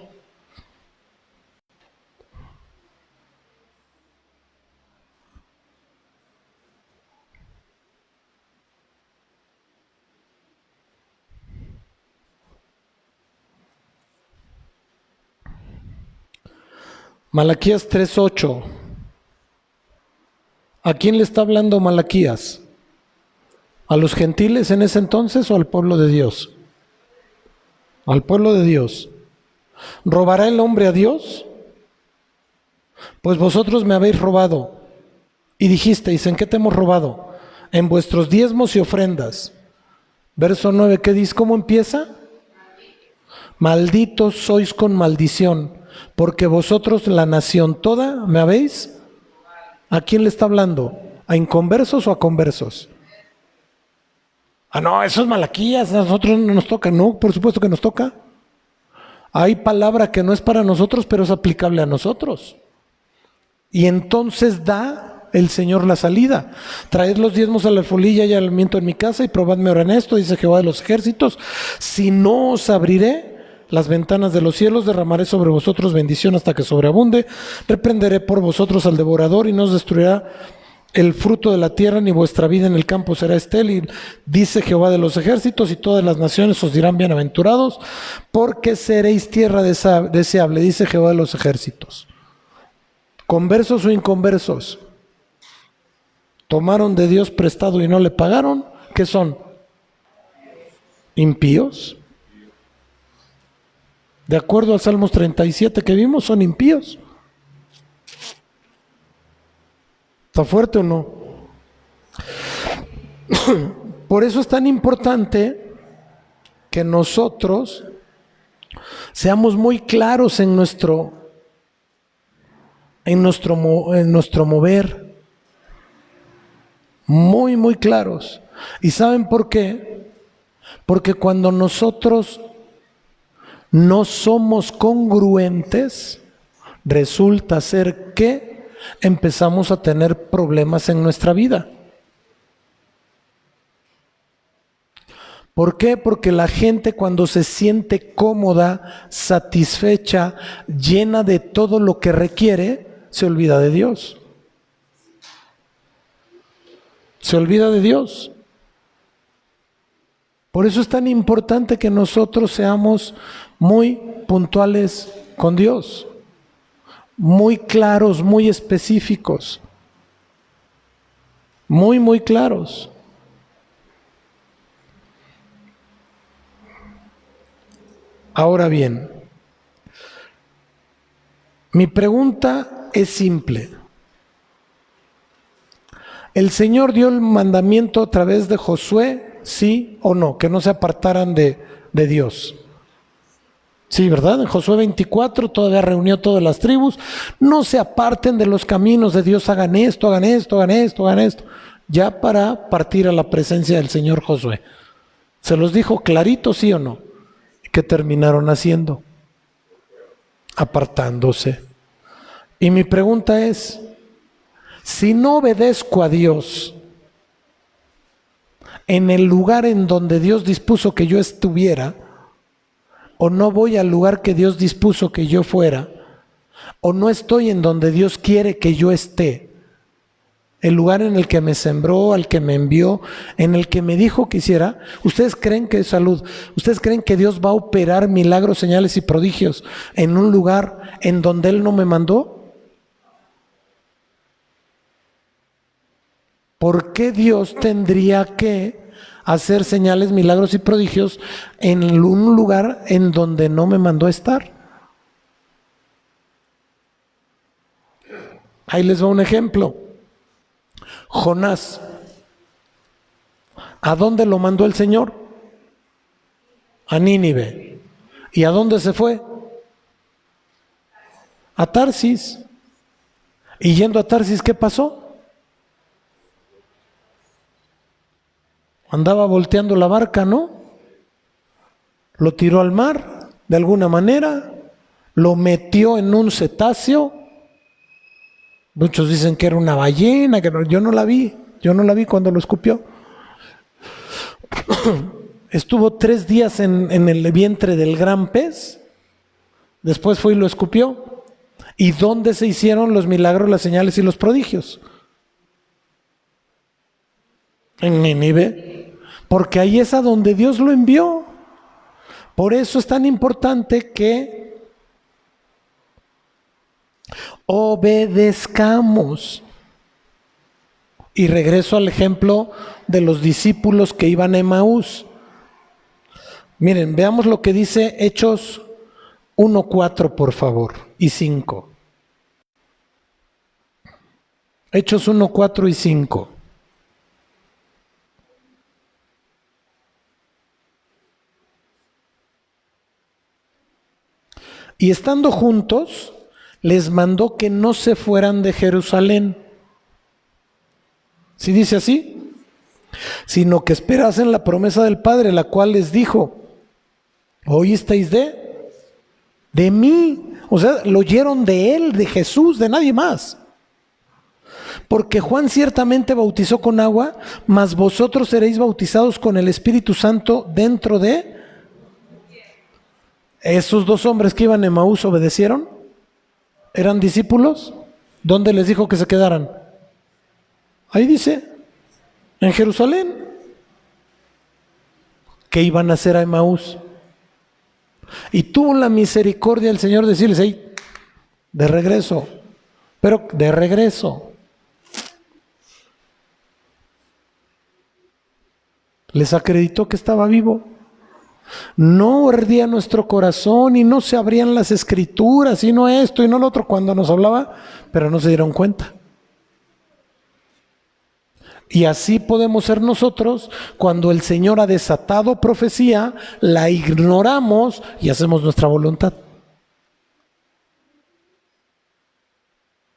Malaquías 3:8. ¿A quién le está hablando Malaquías? ¿A los gentiles en ese entonces o al pueblo de Dios? Al pueblo de Dios. ¿Robará el hombre a Dios? Pues vosotros me habéis robado. Y dijisteis, ¿en qué te hemos robado? En vuestros diezmos y ofrendas. Verso 9, ¿qué dice? ¿Cómo empieza? Malditos sois con maldición, porque vosotros la nación toda me habéis. ¿A quién le está hablando? ¿A inconversos o a conversos? Ah, no, eso es Malaquías, a nosotros no nos toca. No, por supuesto que nos toca. Hay palabra que no es para nosotros, pero es aplicable a nosotros. Y entonces da el Señor la salida. Traed los diezmos a la alfolilla y al alimento en mi casa y probadme ahora en esto, dice Jehová de los ejércitos. Si no os abriré las ventanas de los cielos, derramaré sobre vosotros bendición hasta que sobreabunde, reprenderé por vosotros al devorador y no os destruirá el fruto de la tierra, ni vuestra vida en el campo será estéril, dice Jehová de los ejércitos, y todas las naciones os dirán bienaventurados, porque seréis tierra deseable, dice Jehová de los ejércitos. ¿Conversos o inconversos? ¿Tomaron de Dios prestado y no le pagaron? ¿Qué son? ¿Impíos? De acuerdo al Salmos 37 que vimos, son impíos. ¿Está fuerte o no? Por eso es tan importante que nosotros seamos muy claros en nuestro mover. Muy, muy claros. ¿Y saben por qué? Porque cuando nosotros no somos congruentes, resulta ser que empezamos a tener problemas en nuestra vida. ¿Por qué? Porque la gente cuando se siente cómoda, satisfecha, llena de todo lo que requiere, se olvida de Dios. Se olvida de Dios. Por eso es tan importante que nosotros seamos muy puntuales con Dios, muy claros, muy específicos, muy claros. Ahora bien, mi pregunta es simple. ¿El Señor dio el mandamiento a través de Josué, sí o no? Que no se apartaran de Dios. Sí, ¿verdad? En Josué 24 todavía reunió todas las tribus. No se aparten de los caminos de Dios, hagan esto, hagan esto, hagan esto, hagan esto. Ya para partir a la presencia del Señor Josué. ¿Se los dijo clarito, sí o no? ¿Qué terminaron haciendo? Apartándose. Y mi pregunta es, si no obedezco a Dios en el lugar en donde Dios dispuso que yo estuviera, o no voy al lugar que Dios dispuso que yo fuera, o no estoy en donde Dios quiere que yo esté, el lugar en el que me sembró, al que me envió, en el que me dijo que hiciera, ¿ustedes creen que ustedes creen que Dios va a operar milagros, señales y prodigios en un lugar en donde Él no me mandó? ¿Por qué Dios tendría que hacer señales, milagros y prodigios en un lugar en donde no me mandó estar? Ahí les va un ejemplo. Jonás, ¿a dónde lo mandó el Señor? A Nínive. ¿Y a dónde se fue? A Tarsis. Y yendo a Tarsis, ¿qué pasó? Andaba volteando la barca, ¿no? Lo tiró al mar, de alguna manera, lo metió en un cetáceo. Muchos dicen que era una ballena, que no, yo no la vi cuando lo escupió. Estuvo 3 días en el vientre del gran pez, después fue y lo escupió. ¿Y dónde se hicieron los milagros, las señales y los prodigios? En Nínive, porque ahí es a donde Dios lo envió. Por eso es tan importante que obedezcamos. Y regreso al ejemplo de los discípulos que iban a Emaús. Miren, veamos lo que dice Hechos 1:4, por favor, y 5. Hechos 1:4 y 5. Y estando juntos, les mandó que no se fueran de Jerusalén. ¿Sí dice así? Sino que esperasen la promesa del Padre, la cual les dijo: ¿oísteis de mí? O sea, lo oyeron de Él, de Jesús, de nadie más. Porque Juan ciertamente bautizó con agua, mas vosotros seréis bautizados con el Espíritu Santo dentro de... ¿Esos 2 hombres que iban a Emaús obedecieron? ¿Eran discípulos? ¿Dónde les dijo que se quedaran? Ahí dice, en Jerusalén. ¿Qué iban a hacer a Emaús? Y tuvo la misericordia del Señor de decirles: hey, de regreso, pero de regreso. Les acreditó que estaba vivo. No ardía nuestro corazón y no se abrían las escrituras y no esto y no lo otro cuando nos hablaba, pero no se dieron cuenta. Y así podemos ser nosotros cuando el Señor ha desatado profecía, la ignoramos y hacemos nuestra voluntad.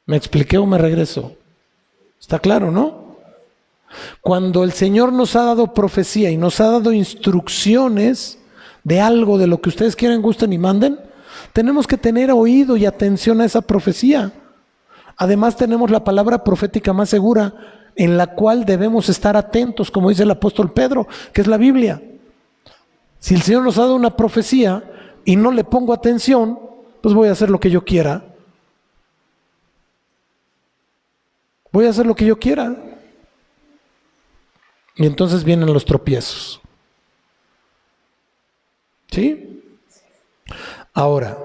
¿Me expliqué o me regreso? ¿Está claro, no? Cuando el Señor nos ha dado profecía y nos ha dado instrucciones de algo, de lo que ustedes quieren, gusten y manden, tenemos que tener oído y atención a esa profecía. Además tenemos la palabra profética más segura, en la cual debemos estar atentos, como dice el apóstol Pedro, que es la Biblia. Si el Señor nos ha dado una profecía y no le pongo atención, pues voy a hacer lo que yo quiera. Voy a hacer lo que yo quiera. Y entonces vienen los tropiezos. ¿Sí? Ahora,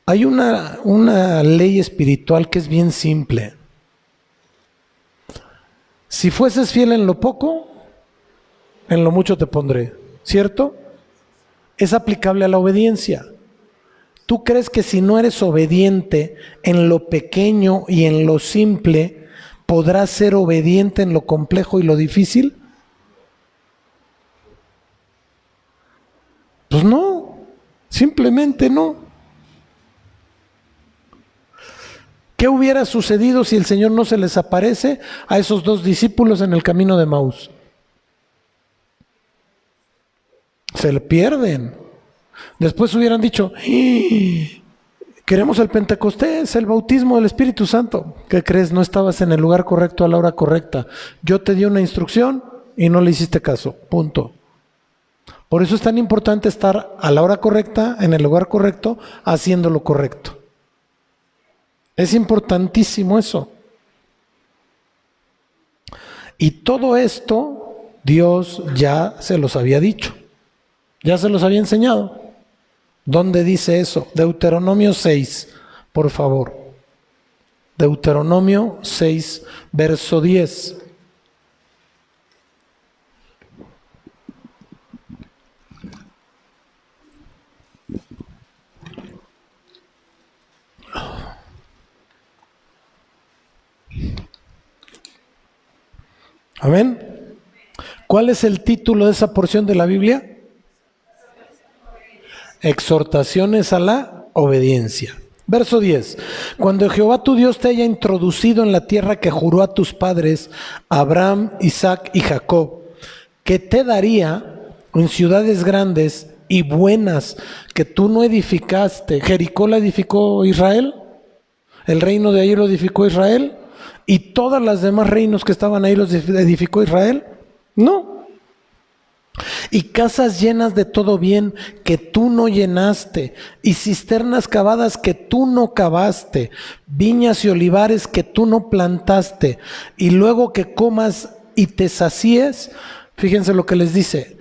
hay una ley espiritual que es bien simple. Si fueses fiel en lo poco, en lo mucho te pondré, ¿cierto? Es aplicable a la obediencia. ¿Tú crees que si no eres obediente en lo pequeño y en lo simple, podrás ser obediente en lo complejo y lo difícil? Pues no, simplemente no. ¿Qué hubiera sucedido si el Señor no se les aparece a esos dos discípulos en el camino de Emaús? Se le pierden. Después hubieran dicho, queremos el Pentecostés, el bautismo del Espíritu Santo. ¿Qué crees? No estabas en el lugar correcto a la hora correcta. Yo te di una instrucción y no le hiciste caso. Punto. Por eso es tan importante estar a la hora correcta, en el lugar correcto, haciendo lo correcto. Es importantísimo eso. Y todo esto Dios ya se los había dicho. Ya se los había enseñado. ¿Dónde dice eso? Deuteronomio 6, por favor. Deuteronomio 6, verso 10. Amén. ¿Cuál es el título de esa porción de la Biblia? Exhortaciones a la obediencia. Verso 10. Cuando Jehová tu Dios te haya introducido en la tierra que juró a tus padres, Abraham, Isaac y Jacob, que te daría en ciudades grandes y buenas que tú no edificaste. ¿Jericó la edificó Israel? ¿El reino de ahí lo edificó Israel? ¿Y todas las demás reinos que estaban ahí los edificó Israel? No. Y casas llenas de todo bien que tú no llenaste, y cisternas cavadas que tú no cavaste, viñas y olivares que tú no plantaste, y luego que comas y te sacíes, fíjense lo que les dice,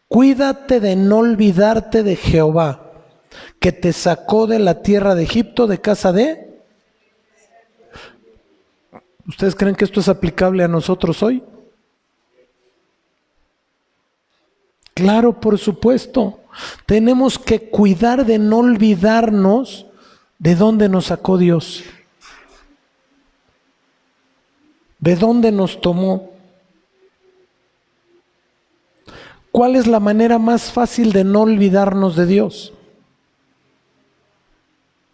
cuídate de no olvidarte de Jehová, que te sacó de la tierra de Egipto, de casa de... ¿Ustedes creen que esto es aplicable a nosotros hoy? Claro, por supuesto. Tenemos que cuidar de no olvidarnos de dónde nos sacó Dios. De dónde nos tomó. ¿Cuál es la manera más fácil de no olvidarnos de Dios?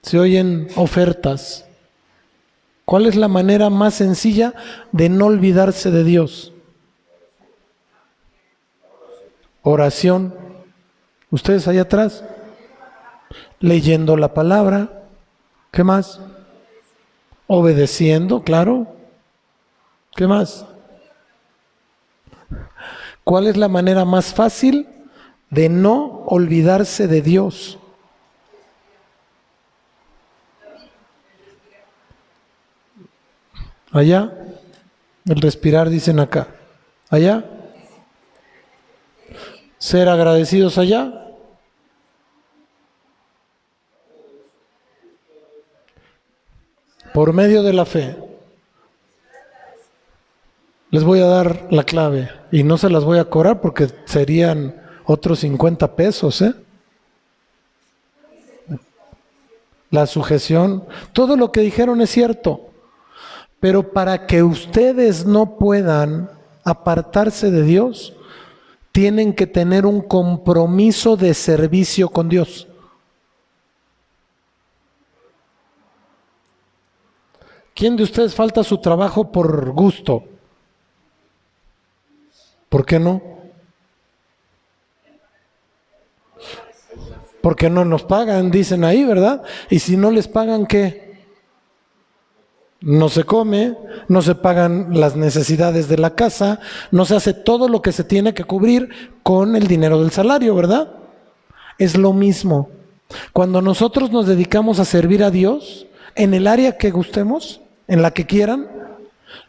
Se oyen ofertas. ¿Cuál es la manera más sencilla de no olvidarse de Dios? Oración. Ustedes allá atrás, leyendo la palabra. ¿Qué más? Obedeciendo, claro. ¿Qué más? ¿Cuál es la manera más fácil de no olvidarse de Dios? Allá, el respirar dicen acá. Allá. Ser agradecidos allá. Por medio de la fe. Les voy a dar la clave y no se las voy a cobrar porque serían otros 50 pesos, ¿eh? La sujeción, todo lo que dijeron es cierto, pero para que ustedes no puedan apartarse de Dios, tienen que tener un compromiso de servicio con Dios. ¿Quién de ustedes falta su trabajo por gusto? ¿Por qué no? Porque no nos pagan, dicen ahí, ¿verdad? Y si no les pagan, ¿qué? no se come, no se pagan las necesidades de la casa, no se hace todo lo que se tiene que cubrir con el dinero del salario, ¿verdad? Es lo mismo. Cuando nosotros nos dedicamos a servir a Dios, en el área que gustemos, en la que quieran,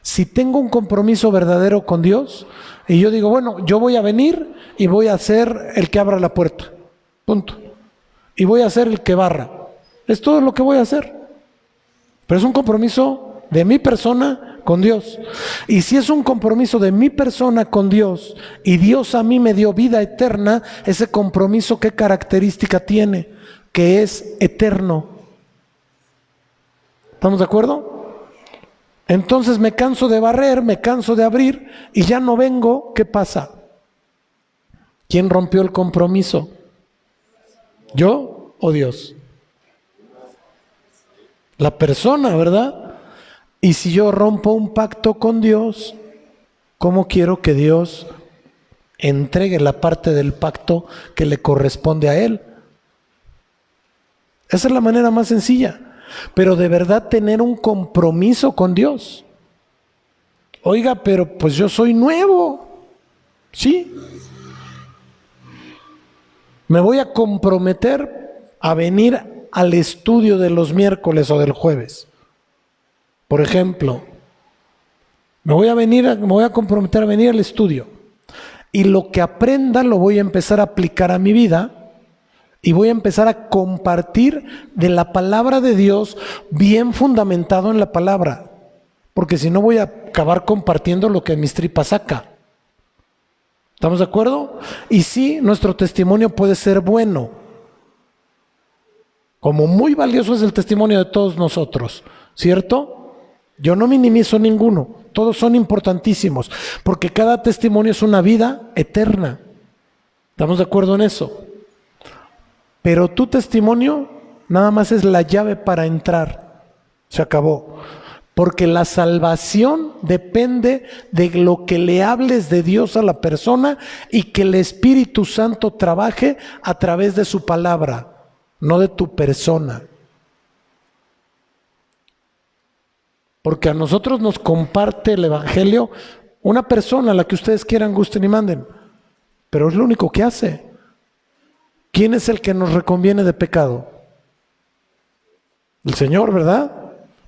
si tengo un compromiso verdadero con Dios, y yo digo, bueno, yo voy a venir y voy a ser el que abra la puerta, punto. Y voy a ser el que barra. Es todo lo que voy a hacer. Pero es un compromiso de mi persona con Dios. Y si es un compromiso de mi persona con Dios y Dios a mí me dio vida eterna, ese compromiso, ¿qué característica tiene? Que es eterno. ¿Estamos de acuerdo? Entonces me canso de barrer, me canso de abrir y ya no vengo. ¿Qué pasa? ¿Quién rompió el compromiso? ¿Yo o Dios? La persona, ¿verdad? Y si yo rompo un pacto con Dios, ¿cómo quiero que Dios entregue la parte del pacto que le corresponde a Él? Esa es la manera más sencilla. Pero de verdad tener un compromiso con Dios. Oiga, pero pues yo soy nuevo. ¿Sí? Me voy a comprometer a venir al estudio de los miércoles o del jueves. Por ejemplo, me voy a comprometer a venir al estudio. Y lo que aprenda lo voy a empezar a aplicar a mi vida. Y voy a empezar a compartir de la palabra de Dios bien fundamentado en la palabra. Porque si no voy a acabar compartiendo lo que mis tripas saca. ¿Estamos de acuerdo? Y sí, nuestro testimonio puede ser bueno. Como muy valioso es el testimonio de todos nosotros. ¿Cierto? Yo no minimizo ninguno. Todos son importantísimos. Porque cada testimonio es una vida eterna. ¿Estamos de acuerdo en eso? Pero tu testimonio nada más es la llave para entrar. Se acabó. Porque la salvación depende de lo que le hables de Dios a la persona y que el Espíritu Santo trabaje a través de su palabra, no de tu persona. Porque a nosotros nos comparte el Evangelio una persona a la que ustedes quieran, gusten y manden. Pero es lo único que hace. ¿Quién es el que nos reconviene de pecado? El Señor, ¿verdad?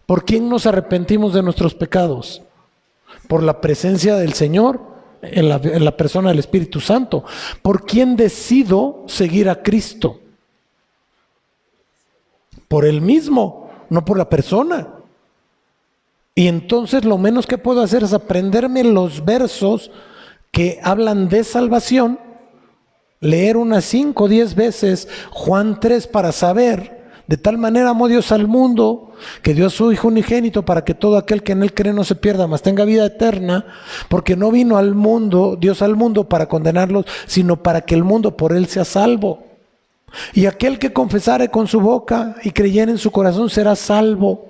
¿Por quién nos arrepentimos de nuestros pecados? Por la presencia del Señor en la persona del Espíritu Santo. ¿Por quién decido seguir a Cristo? Por Él mismo, no por la persona. Y entonces lo menos que puedo hacer es aprenderme los versos que hablan de salvación, leer unas 5 o 10 veces Juan 3 para saber, de tal manera amó Dios al mundo, que dio a su Hijo unigénito para que todo aquel que en Él cree no se pierda, mas tenga vida eterna, porque no vino al mundo, Dios al mundo para condenarlos, sino para que el mundo por Él sea salvo. Y aquel que confesare con su boca y creyere en su corazón será salvo.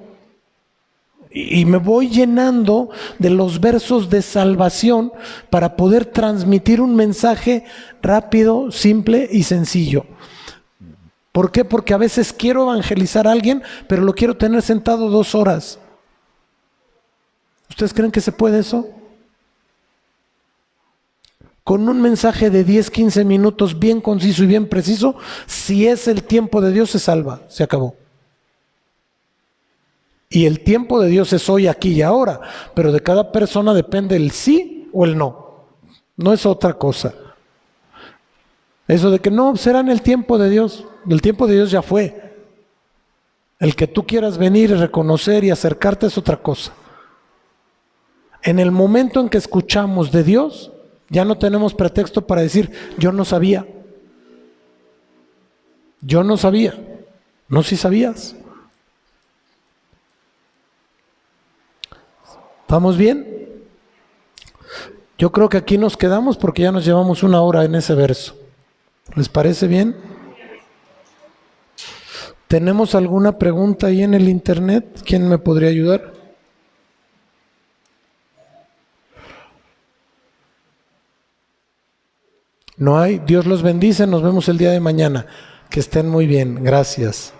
Y me voy llenando de los versos de salvación para poder transmitir un mensaje rápido, simple y sencillo. ¿Por qué? Porque a veces quiero evangelizar a alguien, pero lo quiero tener sentado 2 horas. ¿Ustedes creen que se puede eso? Con un mensaje de 10, 15 minutos bien conciso y bien preciso, si es el tiempo de Dios se salva, se acabó. Y el tiempo de Dios es hoy, aquí y ahora, pero de cada persona depende el sí o el no. No es otra cosa. Eso de que no, será en el tiempo de Dios. El tiempo de Dios ya fue. El que tú quieras venir y reconocer y acercarte es otra cosa. En el momento en que escuchamos de Dios, ya no tenemos pretexto para decir, yo no sabía. Yo no sabía. No, si sabías. ¿Estamos bien? Yo creo que aquí nos quedamos porque ya nos llevamos 1 hora en ese verso. ¿Les parece bien? ¿Tenemos alguna pregunta ahí en el internet? ¿Quién me podría ayudar? No hay. Dios los bendice. Nos vemos el día de mañana. Que estén muy bien. Gracias.